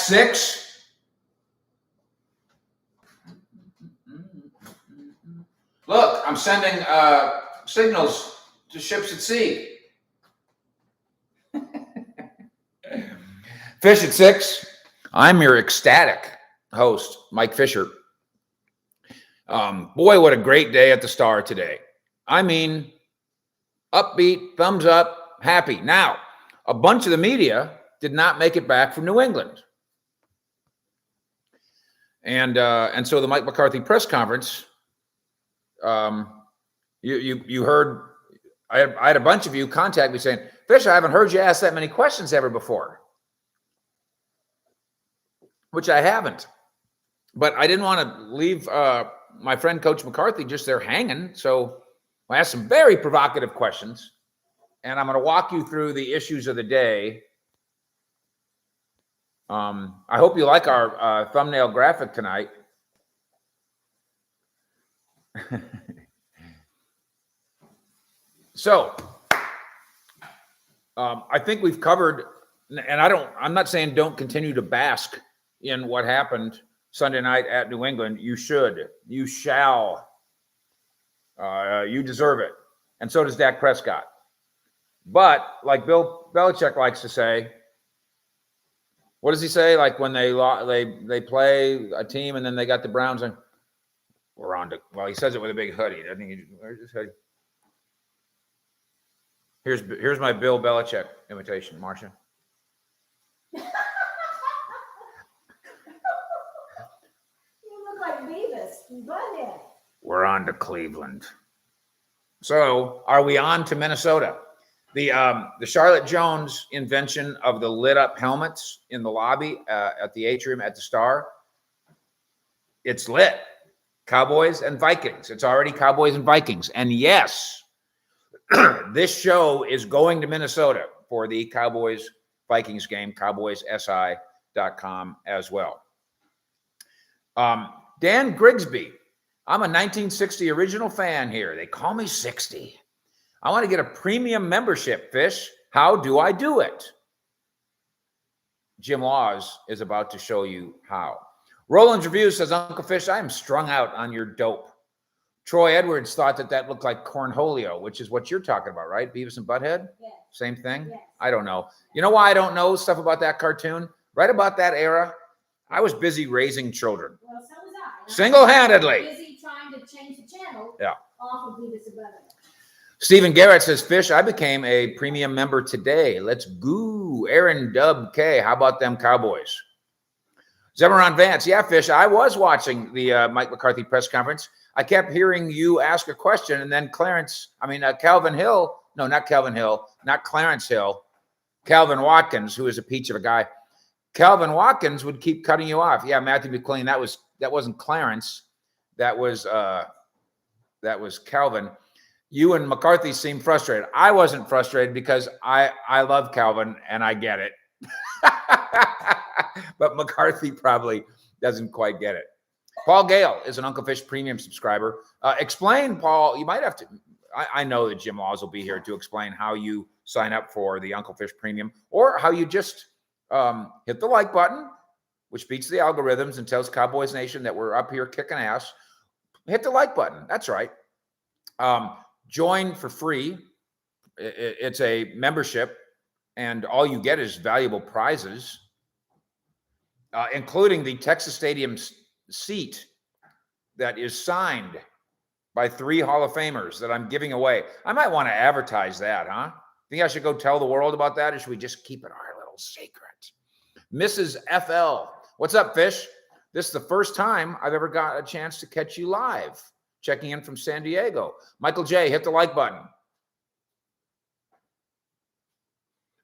6. Look, I'm sending signals to ships at sea. Fish at 6. I'm your ecstatic host, Mike Fisher. Boy, what a great day at the Star today. I mean, upbeat, thumbs up, happy. Now, a bunch of the media did not make it back from New England. And so the Mike McCarthy press conference, you heard, I had a bunch of you contact me saying, Fish, I haven't heard you ask that many questions ever before. Which I haven't. But I didn't want to leave my friend Coach McCarthy just there hanging. So I asked some very provocative questions. And I'm going to walk you through the issues of the day. I hope you like our thumbnail graphic tonight. So, I think we've covered, and I'm not saying don't continue to bask in what happened Sunday night at New England. You should, you shall, you deserve it. And so does Dak Prescott. But like Bill Belichick likes to say, what does he say? Like when they play a team and then they got the Browns and we're on to, well, he says it with a big hoodie. I think where's his hoodie? Here's my Bill Belichick imitation, Marcia. You look like Beavis from Butthead. We're on to Cleveland. So are we on to Minnesota? The Charlotte Jones invention of the lit up helmets in the lobby at the atrium at the Star. It's lit. Cowboys and Vikings. It's already Cowboys and Vikings. And yes, this show is going to Minnesota for the Cowboys Vikings game, cowboyssi.com as well. Dan Grigsby. I'm a 1960 original fan here. They call me 60. I want to get a premium membership, Fish. How do I do it? Jim Laws is about to show you how. Roland's Review says, Uncle Fish, I am strung out on your dope. Troy Edwards thought that looked like cornholio, which is what you're talking about, right? Beavis and Butthead? Yes. Same thing? Yes. I don't know. You know why I don't know stuff about that cartoon? Right about that era, I was busy raising children. Well, so was I. Single-handedly. Busy trying to change the channel. Yeah. Off of Beavis and Butthead. Stephen Garrett says, Fish, I became a premium member today. Let's go. Aaron Dub K, how about them Cowboys? Zemaron Vance, yeah, Fish, I was watching the Mike McCarthy press conference. I kept hearing you ask a question, and then Calvin Hill, no, not Calvin Hill, not Clarence Hill, Calvin Watkins, who is a peach of a guy. Calvin Watkins would keep cutting you off. Yeah, Matthew McLean, that wasn't Clarence. That was Calvin. You and McCarthy seemed frustrated. I wasn't frustrated because I love Calvin and I get it. But McCarthy probably doesn't quite get it. Paul Gale is an Uncle Fish premium subscriber. Explain, Paul, you might have to, I know that Jim Laws will be here to explain how you sign up for the Uncle Fish premium or how you just hit the like button, which beats the algorithms and tells Cowboys Nation that we're up here kicking ass. Hit the like button. That's right. Join for free. It's a membership, and all you get is valuable prizes, including the Texas Stadium seat that is signed by 3 Hall of Famers that I'm giving away. I might want to advertise that, huh? Think I should go tell the world about that, or should we just keep it our little secret? Mrs. FL, what's up, Fish? This is the first time I've ever got a chance to catch you live. Checking in from San Diego. Michael J, hit the like button.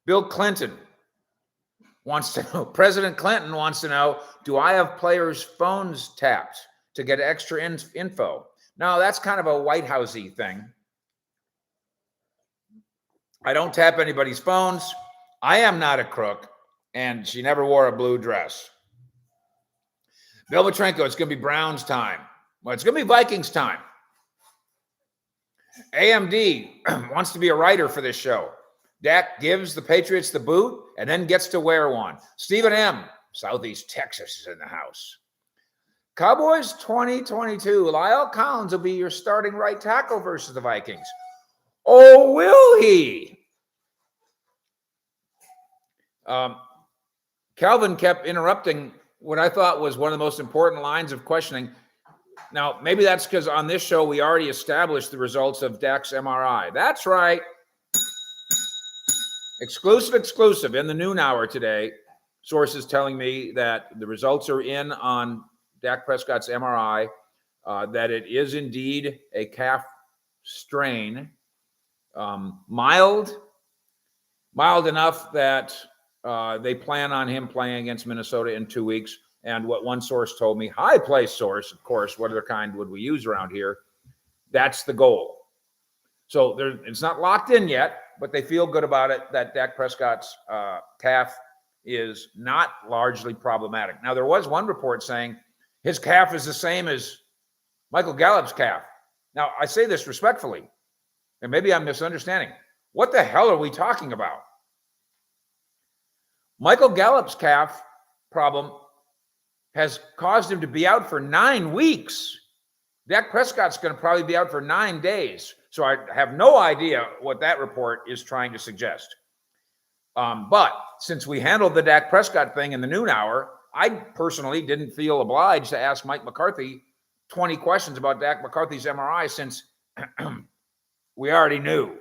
Bill Clinton wants to know, President Clinton wants to know, do I have players' phones tapped to get extra info? No, that's kind of a White Housey thing. I don't tap anybody's phones. I am not a crook, and she never wore a blue dress. Bill Petrenko, it's going to be Browns time. Well, it's going to be Vikings time. AMD wants to be a writer for this show. Dak gives the Patriots the boot and then gets to wear one. Stephen M. Southeast Texas is in the house. Cowboys 2022. Lyle Collins will be your starting right tackle versus the Vikings. Oh, will he? Calvin kept interrupting what I thought was one of the most important lines of questioning. Now, maybe that's because on this show, we already established the results of Dak's MRI. That's right. Exclusive in the noon hour today. Sources telling me that the results are in on Dak Prescott's MRI, that it is indeed a calf strain, mild enough that they plan on him playing against Minnesota in 2 weeks. And what one source told me, high place source, of course, what other kind would we use around here? That's the goal. So it's not locked in yet, but they feel good about it, that Dak Prescott's calf is not largely problematic. Now, there was one report saying his calf is the same as Michael Gallup's calf. Now, I say this respectfully, and maybe I'm misunderstanding. What the hell are we talking about? Michael Gallup's calf problem has caused him to be out for 9 weeks. Dak Prescott's going to probably be out for 9 days. So I have no idea what that report is trying to suggest. But since we handled the Dak Prescott thing in the noon hour, I personally didn't feel obliged to ask Mike McCarthy 20 questions about Dak McCarthy's MRI since we already knew.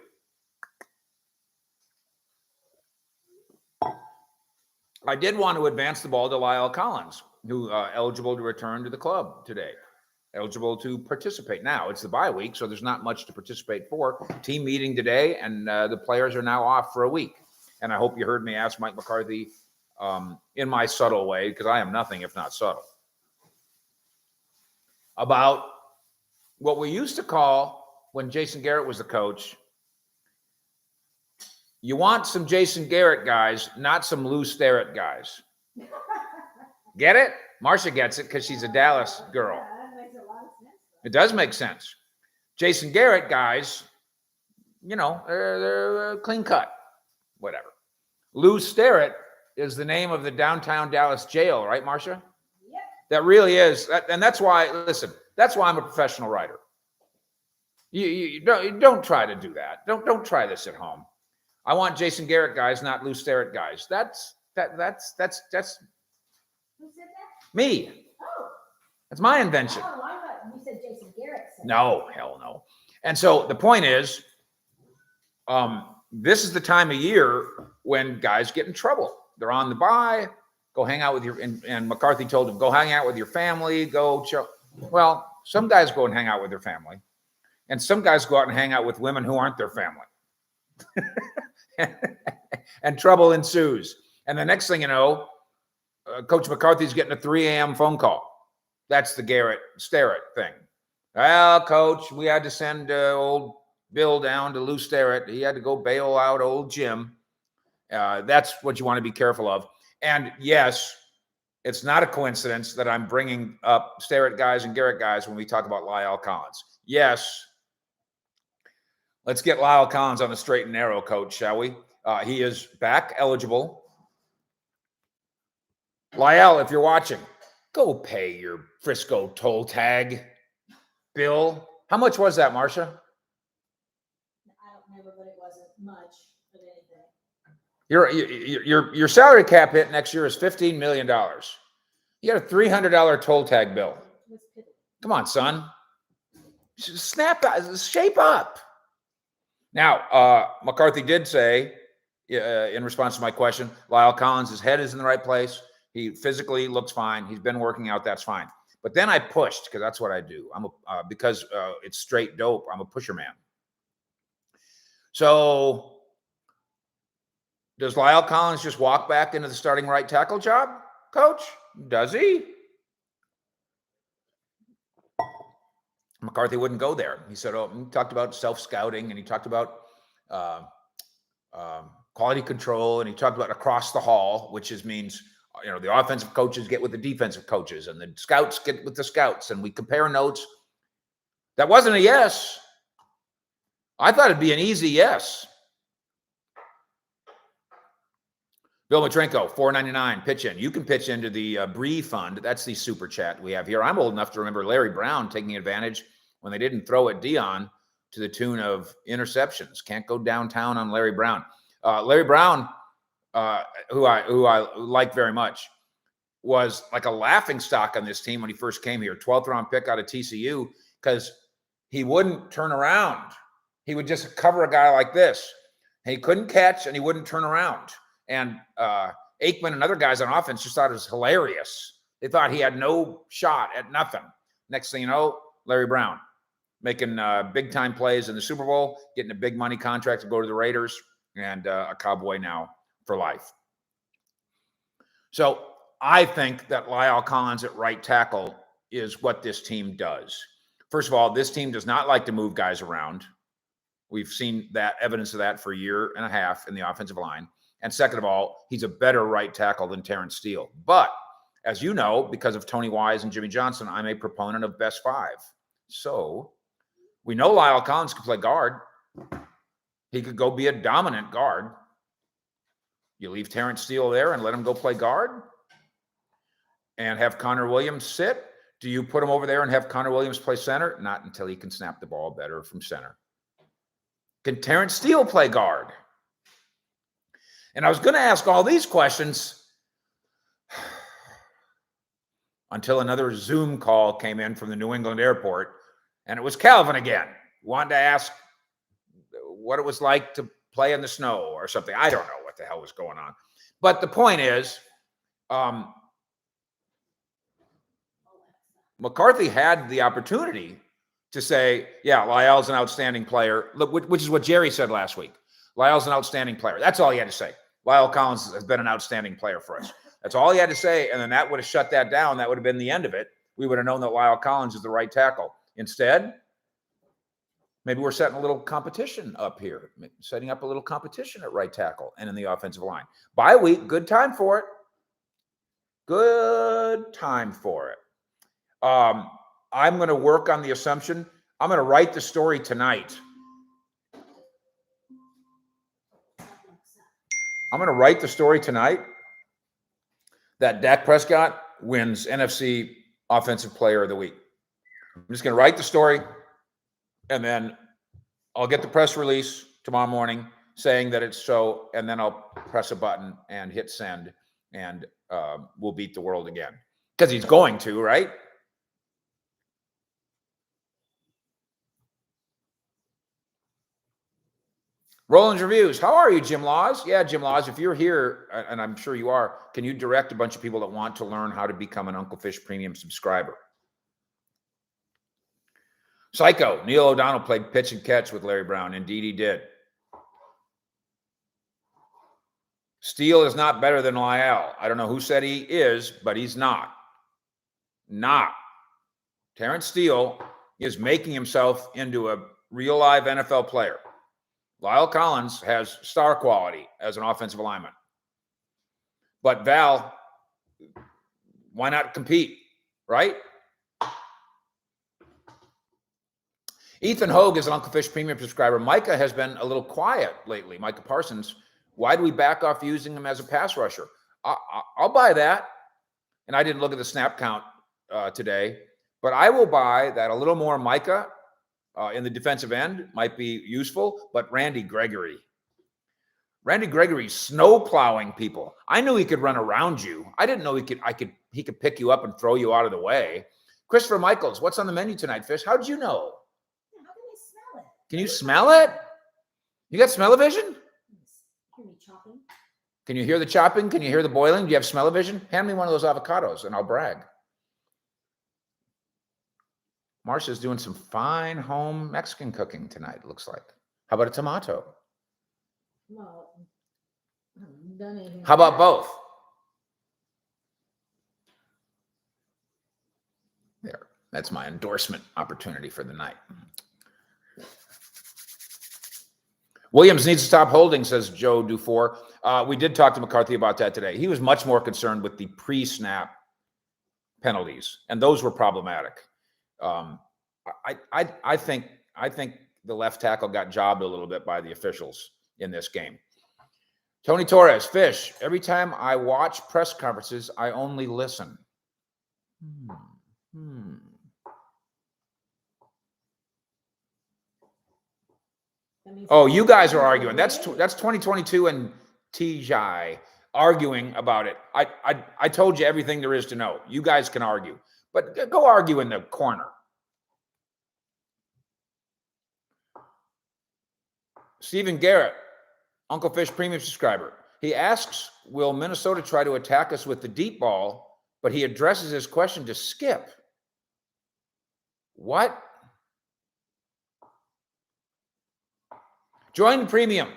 I did want to advance the ball to Lyle Collins, who eligible to return to the club today, eligible to participate. Now, it's the bye week, so there's not much to participate for. Team meeting today, and the players are now off for a week. And I hope you heard me ask Mike McCarthy in my subtle way, because I am nothing if not subtle, about what we used to call, when Jason Garrett was the coach, you want some Jason Garrett guys, not some Lou Sterrett guys. Get it? Marcia gets it because she's a Dallas girl. Yeah, that makes a lot of sense. It does make sense. Jason Garrett guys, they're clean cut, whatever. Lou Sterrett is the name of the downtown Dallas jail, right, Marcia? Yep. That really is. And that's why, listen, that's why I'm a professional writer. You don't try to do that. Don't try this at home. I want Jason Garrett guys, not Lou Sterrett guys. That's Who said that? me. Oh. That's my invention. Oh, I thought you said Jason Garrett said No, hell no. And so the point is, this is the time of year when guys get in trouble. They're on the bye. Go hang out with and McCarthy told him, go hang out with your family. Well, some guys go and hang out with their family, and some guys go out and hang out with women who aren't their family. And trouble ensues. And the next thing you know, Coach McCarthy's getting a 3 a.m. phone call. That's the Garrett Sterrett thing. Well, Coach, we had to send old Bill down to Lou Sterrett. He had to go bail out old Jim. That's what you want to be careful of. And yes, it's not a coincidence that I'm bringing up Sterrett guys and Garrett guys when we talk about Lyle Collins. Yes, let's get Lyle Collins on the straight and narrow, Coach, shall we? He is back eligible. Lyle, if you're watching, go pay your Frisco toll tag bill. How much was that, Marcia? I don't remember, but it wasn't much of anything. Your salary cap hit next year is $15 million. You got a $300 toll tag bill. Come on, son. Shape up. Now, McCarthy did say, in response to my question, Lyle Collins, his head is in the right place. He physically looks fine. He's been working out. That's fine. But then I pushed, because that's what I do. Because it's straight dope. I'm a pusher man. So does Lyle Collins just walk back into the starting right tackle job, Coach? Does he? McCarthy wouldn't go there. He said, he talked about self-scouting, and he talked about quality control, and he talked about across the hall, which means the offensive coaches get with the defensive coaches, and the scouts get with the scouts, and we compare notes. That wasn't a yes. I thought it'd be an easy yes. Bill Matrenko, $4.99, pitch in. You can pitch into the Bree Fund. That's the super chat we have here. I'm old enough to remember Larry Brown taking advantage when they didn't throw at Dion to the tune of interceptions. Can't go downtown on Larry Brown. Larry Brown, who I like very much, was like a laughing stock on this team when he first came here. 12th round pick out of TCU, because he wouldn't turn around. He would just cover a guy like this. And he couldn't catch and he wouldn't turn around. And Aikman and other guys on offense just thought it was hilarious. They thought he had no shot at nothing. Next thing you know, Larry Brown making big-time plays in the Super Bowl, getting a big money contract to go to the Raiders, and a Cowboy now for life. So I think that Lyle Collins at right tackle is what this team does. First of all, this team does not like to move guys around. We've seen that evidence of that for a year and a half in the offensive line. And second of all, he's a better right tackle than Terrence Steele. But as you know, because of Tony Wise and Jimmy Johnson, I'm a proponent of best five. So we know Lyle Collins can play guard. He could go be a dominant guard. You leave Terrence Steele there and let him go play guard and have Connor Williams sit. Do you put him over there and have Connor Williams play center? Not until he can snap the ball better from center. Can Terrence Steele play guard? And I was going to ask all these questions until another Zoom call came in from the New England airport, and it was Calvin again. Wanted to ask what it was like to play in the snow or something. I don't know what the hell was going on. But the point is, McCarthy had the opportunity to say, yeah, Lyle's an outstanding player, which is what Jerry said last week. Lyle's an outstanding player. That's all he had to say. Lyle Collins has been an outstanding player for us. That's all he had to say, and then that would have shut that down. That would have been the end of it. We would have known that Lyle Collins is the right tackle. Instead, maybe we're setting a little competition up here, setting up a little competition at right tackle and in the offensive line. Bye week, good time for it. Good time for it. I'm going to work on the assumption. I'm going to write the story tonight. I'm going to write the story tonight that Dak Prescott wins NFC Offensive Player of the Week. I'm just going to write the story, and then I'll get the press release tomorrow morning saying that it's so, and then I'll press a button and hit send, and we'll beat the world again. Because he's going to, right? Roland's Reviews. How are you, Jim Laws? Yeah, Jim Laws, if you're here, and I'm sure you are, can you direct a bunch of people that want to learn how to become an Uncle Fish Premium subscriber? Psycho. Neil O'Donnell played pitch and catch with Larry Brown. Indeed, he did. Steele is not better than Lyle. I don't know who said he is, but he's not. Not. Terrence Steele is making himself into a real live NFL player. Lyle Collins has star quality as an offensive lineman. But Val, why not compete, right? Ethan Hogue is an Uncle Fish Premium subscriber. Micah has been a little quiet lately. Micah Parsons. Why do we back off using him as a pass rusher? I'll buy that. And I didn't look at the snap count today, but I will buy that a little more Micah in the defensive end might be useful, but Randy Gregory's snow plowing people. I knew he could run around you. I didn't know he could pick you up and throw you out of the way. Christopher Michaels, what's on the menu tonight, Fish? How did you know? How can you smell it? Can you smell it? You got smell-o-vision? Hear me chopping? Can you hear the chopping? Can you hear the boiling? Do you have smell-o-vision? Hand me one of those avocados and I'll brag. Marcia's doing some fine home Mexican cooking tonight, it looks like. How about a tomato? Well, I haven't done anything. How about both? There. That's my endorsement opportunity for the night. Williams needs to stop holding, says Joe Dufour. We did talk to McCarthy about that today. He was much more concerned with the pre-snap penalties, and those were problematic. I think the left tackle got jobbed a little bit by the officials in this game. Tony Torres, Fish, every time I watch press conferences, I only listen. Oh, you guys are arguing. That's 2022 and TJ arguing about it. I told you everything there is to know. You guys can argue, but go argue in the corner. Stephen Garrett, Uncle Fish premium subscriber. He asks, will Minnesota try to attack us with the deep ball? But he addresses his question to Skip. What? Join premium.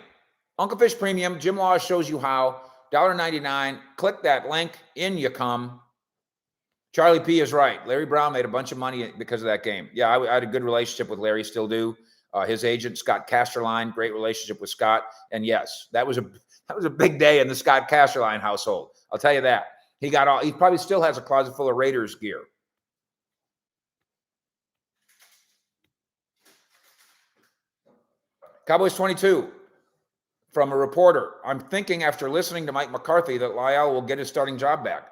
Uncle Fish Premium. Jim Laws shows you how. $1.99. Click that link. In you come. Charlie P is right. Larry Brown made a bunch of money because of that game. Yeah, I had a good relationship with Larry, still do. His agent, Scott Casterline, great relationship with Scott. And yes, that was a big day in the Scott Casterline household. I'll tell you that. He probably still has a closet full of Raiders gear. Cowboys 22, from a reporter. I'm thinking after listening to Mike McCarthy that Lyle will get his starting job back.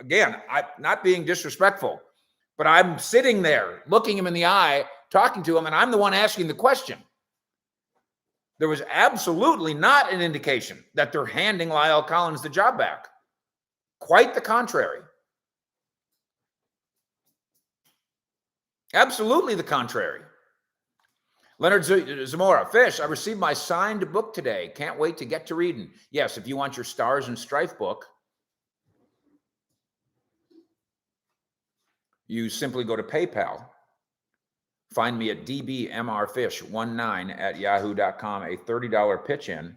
I'm not being disrespectful, but I'm sitting there looking him in the eye, talking to him, and I'm the one asking the question. There was absolutely not an indication that they're handing Lyle Collins the job back. Quite the contrary. Absolutely the contrary. Leonard Zamora, Fish, I received my signed book today. Can't wait to get to reading. Yes, if you want your Stars and Strife book, you simply go to PayPal. Find me at dbmrfish19@yahoo.com, a $30 pitch in.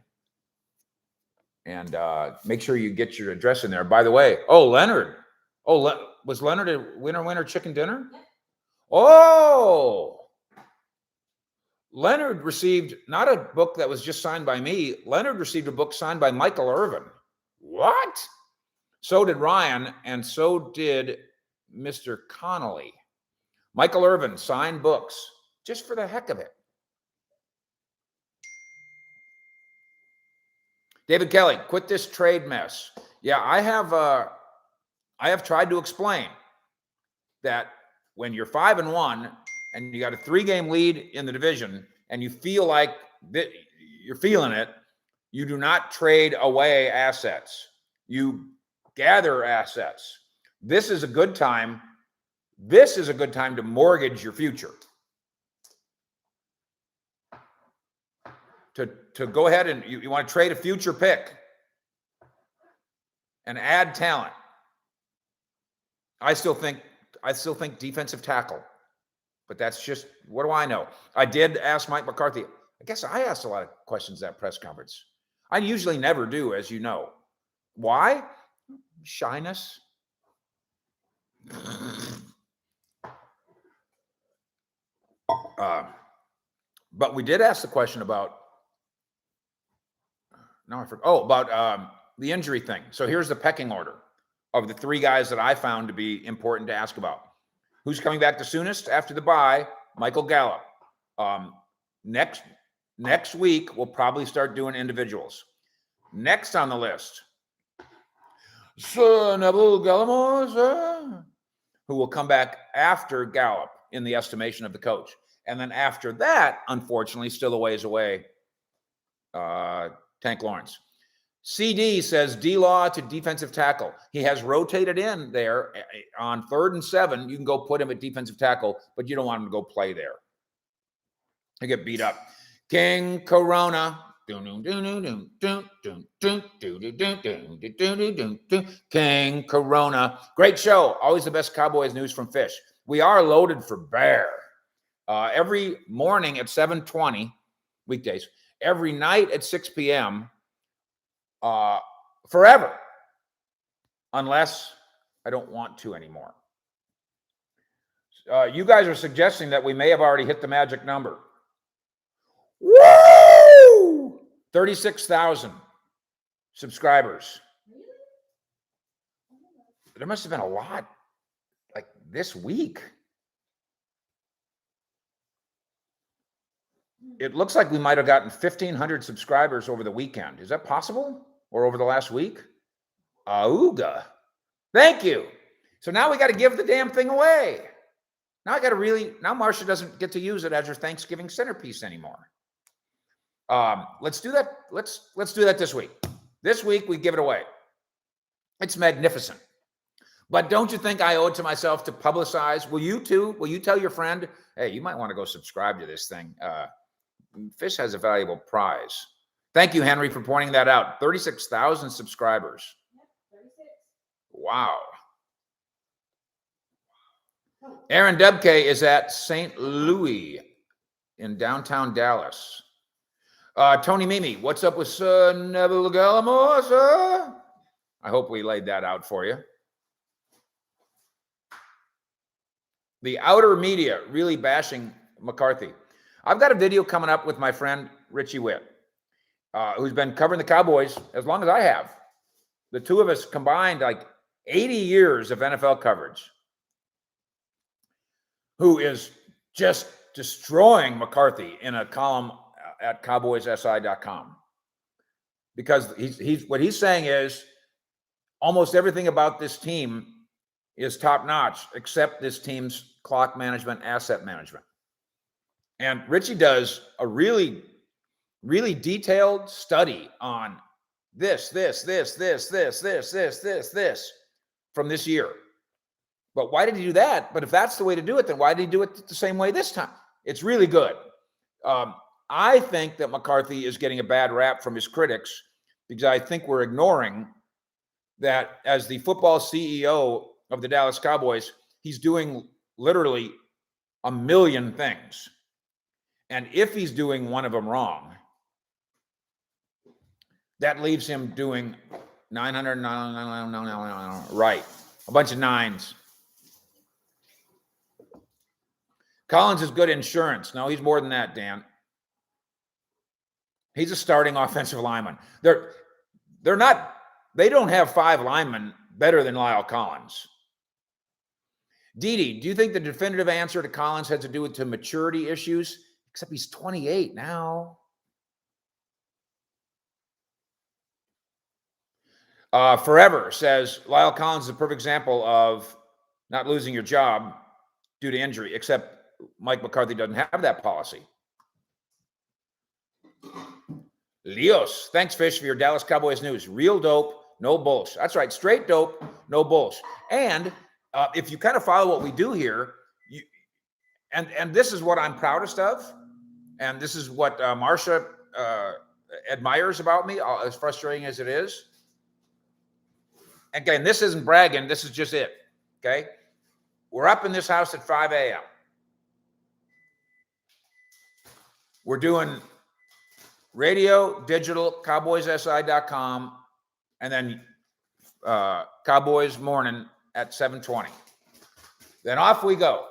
And make sure you get your address in there. By the way, Leonard. Was Leonard a winner chicken dinner? Oh! Leonard received not a book that was just signed by me. Leonard received a book signed by Michael Irvin. What? So did Ryan, and so did Mr. Connolly. Michael Irvin signed books just for the heck of it. David Kelly, quit this trade mess. Yeah, I have tried to explain that when you're 5-1 and you got a 3-game lead in the division and you feel like you're feeling it, you do not trade away assets. You gather assets. This is a good time. This is a good time to mortgage your future. To go ahead and you want to trade a future pick and add talent. I still think defensive tackle. But that's just, what do I know? I did ask Mike McCarthy. I guess I asked a lot of questions at that press conference. I usually never do, as you know. Why? Shyness. But we did ask the question about, about the injury thing. So here's the pecking order of the 3 guys that I found to be important to ask about. Who's coming back the soonest after the bye? Michael Gallup. Next week, we'll probably start doing individuals. Next on the list, Sir Neville Gallimore, who will come back after Gallup in the estimation of the coach. And then after that, unfortunately, still a ways away, Tank Lawrence. CD says D-Law to defensive tackle. He has rotated in there on 3rd and 7. You can go put him at defensive tackle, but you don't want him to go play there. He get beat up. King Corona. King Corona. Great show. Always the best Cowboys news from Fish. We are loaded for bear. Every morning at 7:20, weekdays. Every night at 6 p.m., forever, unless I don't want to anymore. You guys are suggesting that we may have already hit the magic number. Woo! 36,000 subscribers. There must have been a lot like this week. It looks like we might have gotten 1,500 subscribers over the weekend. Is that possible? or over the last week? Auga. Thank you. So now we got to give the damn thing away. Now now Marcia doesn't get to use it as her Thanksgiving centerpiece anymore. Let's do that. Let's do that this week. This week we give it away. It's magnificent. But don't you think I owe it to myself to publicize? Will you too? Will you tell your friend, hey, you might want to go subscribe to this thing? Fish has a valuable prize. Thank you, Henry, for pointing that out. 36,000 subscribers. Yep, 36. Wow. Aaron Dubke is at St. Louis in downtown Dallas. Tony Mimi, what's up with Neville Gallimore, sir? I hope we laid that out for you. The outer media really bashing McCarthy. I've got a video coming up with my friend Richie Witt, who's been covering the Cowboys as long as I have. The two of us combined like 80 years of NFL coverage, who is just destroying McCarthy in a column at cowboyssi.com. Because what he's saying is almost everything about this team is top notch, except this team's clock management, asset management. And Richie does a really, really detailed study on this from this year. But why did he do that? But if that's the way to do it, then why did he do it the same way this time? It's really good. I think that McCarthy is getting a bad rap from his critics because I think we're ignoring that as the football CEO of the Dallas Cowboys, he's doing literally a million things. And if he's doing one of them wrong, that leaves him doing 900, right, a bunch of nines. Collins is good insurance. No, he's more than that, Dan. He's a starting offensive lineman. They don't have 5 linemen better than Lyle Collins. Didi, do you think the definitive answer to Collins had to do with maturity issues? Except he's 28 now. Forever says Lyle Collins is a perfect example of not losing your job due to injury, except Mike McCarthy doesn't have that policy. Leos, thanks, Fish, for your Dallas Cowboys news. Real dope, no bullshit. That's right, straight dope, no bullshit. And if you kind of follow what we do here, and this is what I'm proudest of, and this is what Marcia admires about me, as frustrating as it is. Again, this isn't bragging. This is just it, okay? We're up in this house at 5 a.m. We're doing radio, digital, cowboyssi.com, and then Cowboys morning at 7:20. Then off we go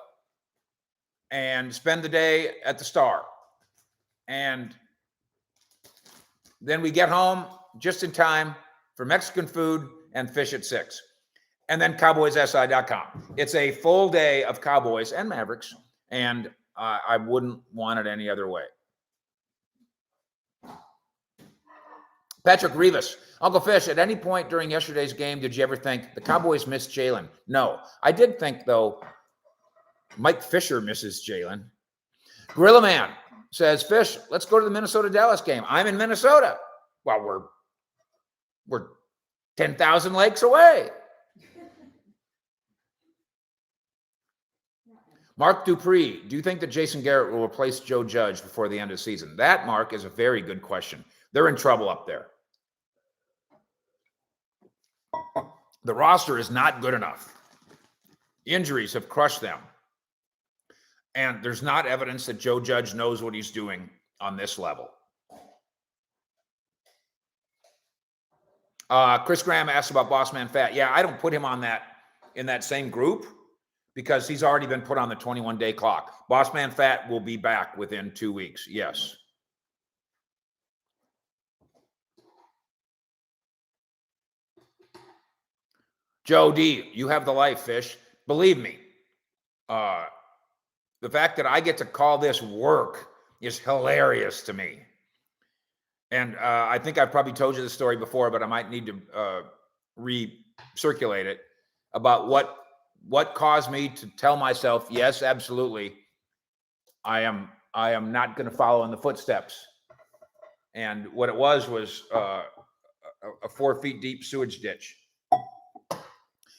and spend the day at the Star. And then we get home just in time for Mexican food and Fish at 6. And then cowboyssi.com. It's a full day of Cowboys and Mavericks, and I wouldn't want it any other way. Patrick Rivas, Uncle Fish, at any point during yesterday's game, did you ever think the Cowboys missed Jalen? No. I did think, though, Mike Fisher misses Jalen. Gorilla Man says, Fish, let's go to the Minnesota-Dallas game. I'm in Minnesota. Well, we're 10,000 lakes away. Mark Dupree, do you think that Jason Garrett will replace Joe Judge before the end of the season? That, Mark, is a very good question. They're in trouble up there. The roster is not good enough. Injuries have crushed them. And there's not evidence that Joe Judge knows what he's doing on this level. Chris Graham asked about Bossman Fat. Yeah, I don't put him on in that same group because he's already been put on the 21-day clock. Bossman Fat will be back within 2 weeks. Yes. Joe D, you have the life, Fish. Believe me, the fact that I get to call this work is hilarious to me. And I think I've probably told you the story before, but I might need to recirculate it about what caused me to tell myself, yes, absolutely, I am not going to follow in the footsteps. And what it was a 4 feet deep sewage ditch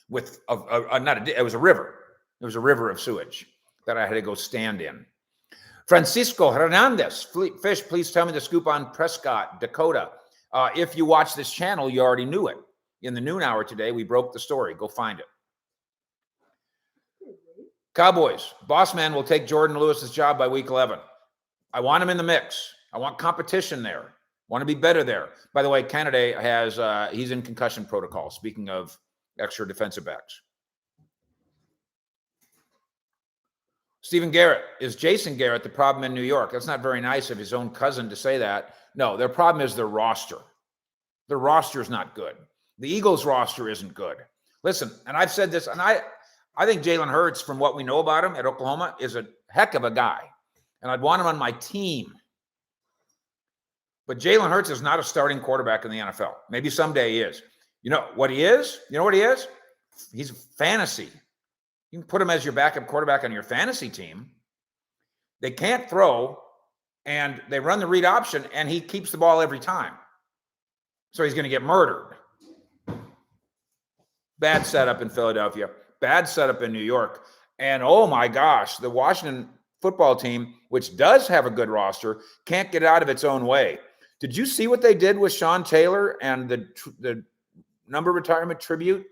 with it was a river. It was a river of sewage that I had to go stand in. Francisco Hernandez, Fish, please tell me the scoop on Prescott, Dakota. If you watch this channel, you already knew it. In the noon hour today, we broke the story. Go find it. Cowboys, boss man will take Jordan Lewis's job by week 11. I want him in the mix. I want competition there. I want to be better there. By the way, Canada he's in concussion protocol, speaking of extra defensive backs. Stephen Garrett, is Jason Garrett the problem in New York? That's not very nice of his own cousin to say that. No, their problem is their roster. Their roster is not good. The Eagles roster isn't good. Listen, and I've said this, and I think Jalen Hurts, from what we know about him at Oklahoma, is a heck of a guy. And I'd want him on my team. But Jalen Hurts is not a starting quarterback in the NFL. Maybe someday he is. You know what he is? You know what he is? He's fantasy. You can put him as your backup quarterback on your fantasy team. They can't throw, and they run the read option, and he keeps the ball every time. So he's going to get murdered. Bad setup in Philadelphia. Bad setup in New York. And oh my gosh, the Washington football team, which does have a good roster, can't get out of its own way. Did you see what they did with Sean Taylor and the number retirement tribute?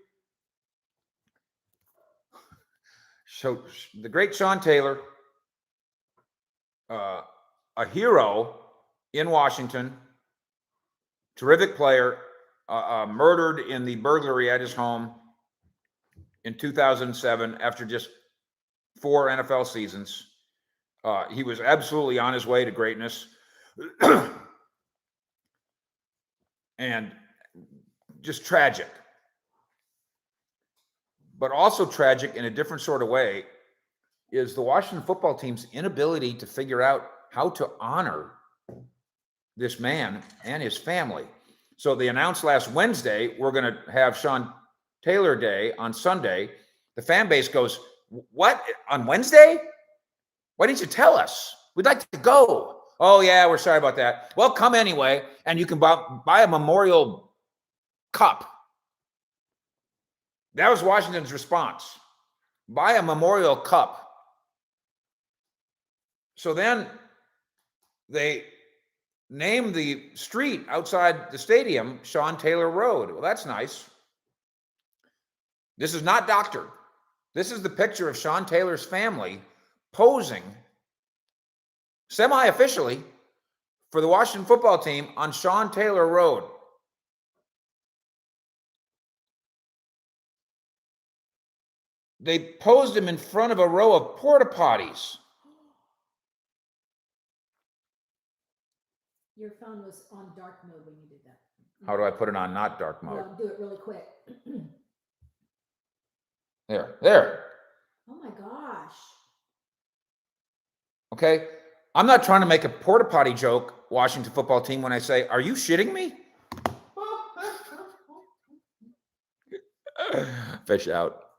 So the great Sean Taylor, a hero in Washington, terrific player, murdered in the burglary at his home in 2007 after just 4 NFL seasons. He was absolutely on his way to greatness. And just tragic. But also tragic in a different sort of way is the Washington football team's inability to figure out how to honor this man and his family. So they announced last Wednesday, we're going to have Sean Taylor Day on Sunday. The fan base goes, what? On Wednesday? Why didn't you tell us? We'd like to go. Oh, yeah, we're sorry about that. Well, come anyway, and you can buy a memorial cup. That was Washington's response. Buy a memorial cup. So then they named the street outside the stadium Sean Taylor Road. Well, that's nice. This is not doctored. This is the picture of Sean Taylor's family posing semi-officially for the Washington football team on Sean Taylor Road. They posed him in front of a row of porta potties. Your phone was on dark mode when you did that. How do I put it on not dark mode? Well, do it really quick. There. Oh my gosh. Okay. I'm not trying to make a porta potty joke, Washington football team, when I say, are you shitting me? Fish out.